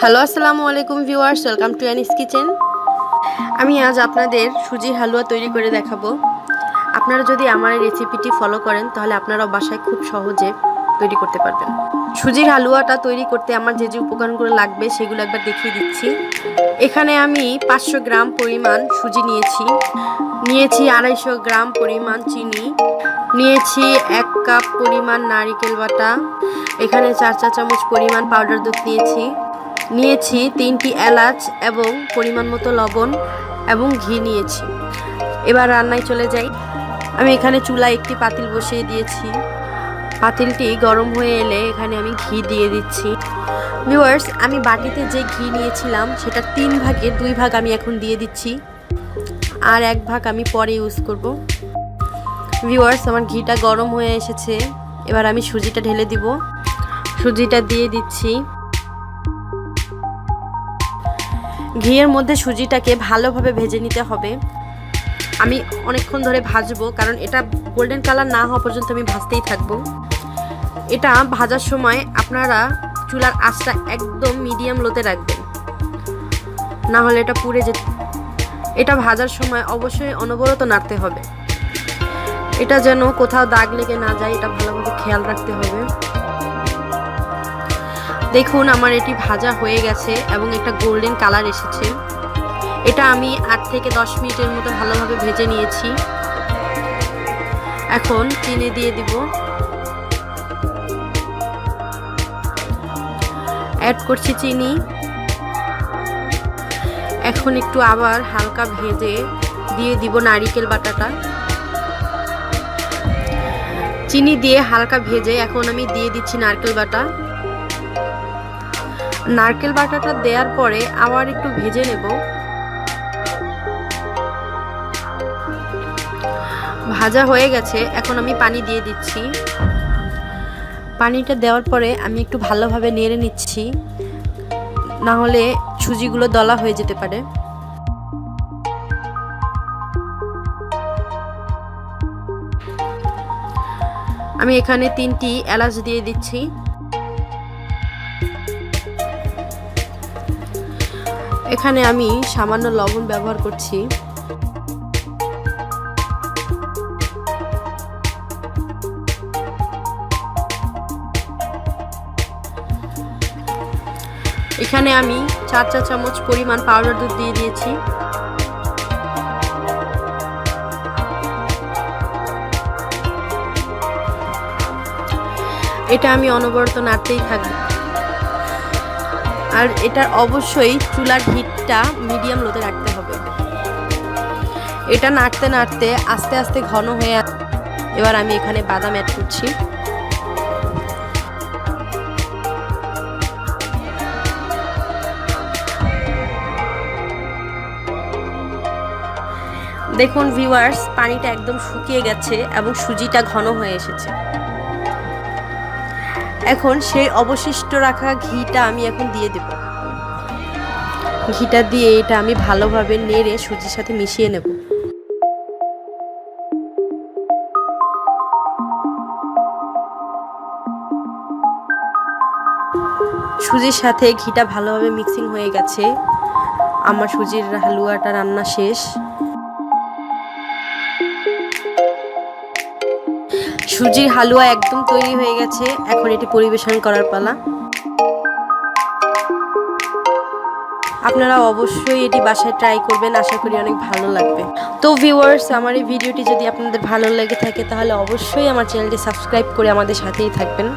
Hello আসসালামু আলাইকুম viewers, welcome to anise kitchen. আমি আজ আপনাদের সুজির হালুয়া তৈরি করে দেখাবো। আপনারা যদি আমার এই রেসিপিটি ফলো করেন তাহলে আপনারাও বাসায় খুব সহজে তৈরি করতে পারবেন। সুজির হালুয়াটা তৈরি করতে আমার যে যে উপকরণগুলো লাগবে সেগুলো একবার দেখিয়ে দিচ্ছি। এখানে আমি 500 গ্রাম পরিমাণ সুজি নিয়েছি 250 গ্রাম পরিমাণ চিনি নিয়েছি, 1 কাপ পরিমাণ নারকেল বাটা, এখানে 4 চা চামচ পরিমাণ পাউডার দুধ নিয়েছি 3টি এলাচ এবং পরিমাণ মতো লবণ এবং ঘি নিয়েছি। এবার রান্নায় চলে যাই। আমি এখানে চুলায় একটি পাতিল বসিয়ে দিয়েছি। পাতিলটি গরম হয়ে এলে এখানে আমি ঘি দিয়ে দিচ্ছি। ভিউয়ার্স, আমি বাটিতে যে ঘি নিয়েছিলাম সেটা 3 ভাগের 2 ভাগ আমি এখন দিয়ে দিচ্ছি, আর 1 ভাগ আমি পরে ইউজ করব। ভিউয়ার্স, আমার ঘিটা গরম হয়ে এসেছে। এবার আমি সুজিটা ঢেলে দিব। সুজিটা দিয়ে দিচ্ছি। ঘিয়ের মধ্যে সুজিটাকে ভালোভাবে ভেজে নিতে হবে। আমি অনেকক্ষণ ধরে ভাজবো, কারণ এটা গোল্ডেন কালার না হওয়া পর্যন্ত আমি ভাজতেই থাকবো। এটা ভাজার সময় আপনারা চুলার আঁচটা একদম মিডিয়াম লোতে রাখবেন, না হলে এটা পুড়ে যেতে। এটা ভাজার সময় অবশ্যই অনবরত নাড়তে হবে, এটা যেন কোথাও দাগ লেগে না যায়, এটা ভালোভাবে খেয়াল রাখতে হবে। দেখুন, আমার এটি ভাজা হয়ে গেছে এবং একটা গোল্ডেন কালার এসেছে। এটা আমি 8 থেকে 10 মিনিটের মতো ভালোভাবে ভেজে নিয়েছি। এখন চিনি দিয়ে দিব। অ্যাড করছি চিনি। এখন একটু আবার হালকা ভেজে দিয়ে দিব নারকেল বাটাটা। চিনি দিয়ে হালকা ভেজে এখন আমি দিয়ে দিচ্ছি নারকেল বাটা। নারকেল বাটাটা দেওয়ার পরে আবার একটু ভেজে নেব। ভাজা হয়ে গেছে, এখন আমি পানি দিয়ে দিচ্ছি। পানিটা দেওয়ার পরে আমি একটু ভালোভাবে নেড়ে নিচ্ছি, না হলে সুজিগুলো দলা হয়ে যেতে পারে। আমি এখানে 3টি এলাচ দিয়ে দিচ্ছি। এখানে আমি সামান্য লবণ ব্যবহার করছি। এখানে আমি 4 চা চামচ পরিমাণ পাউডার দুধ দিয়ে দিয়েছি। এটা আমি অনবরত নাড়তেই থাকবো, আর এটা অবশ্যই চুলার হিটটা মিডিয়াম লোতে রাখতে হবে। এটা নাড়তে নাড়তে আস্তে আস্তে ঘন হয়ে আসে। এবার আমি এখানে বাদাম অ্যাড করছি। দেখুন ভিউয়ার্স, পানিটা একদম শুকিয়ে গেছে এবং সুজিটা ঘন হয়ে এসেছে। এখন সেই অবশিষ্ট রাখা ঘিটা আমি এখন দিয়ে দেব। ঘিটা দিয়ে এটা আমি ভালোভাবে নেড়ে সুজির সাথে মিশিয়ে নেব। সুজির সাথে ঘিটা ভালোভাবে মিক্সিং হয়ে গেছে। আমার সুজির হালুয়াটা রান্না শেষ। সুজির হালুয়া একদম তৈরি হয়ে গেছে। এখন এটি পরিবেশন করার পালা। আপনারা অবশ্যই এটি বাসায় ট্রাই করবেন, আশা করি অনেক ভালো লাগবে। তো ভিউয়ার্স, আমার এই ভিডিওটি যদি আপনাদের ভালো লেগে থাকে তাহলে অবশ্যই আমার চ্যানেলটি সাবস্ক্রাইব করে আমাদের সাথেই থাকবেন।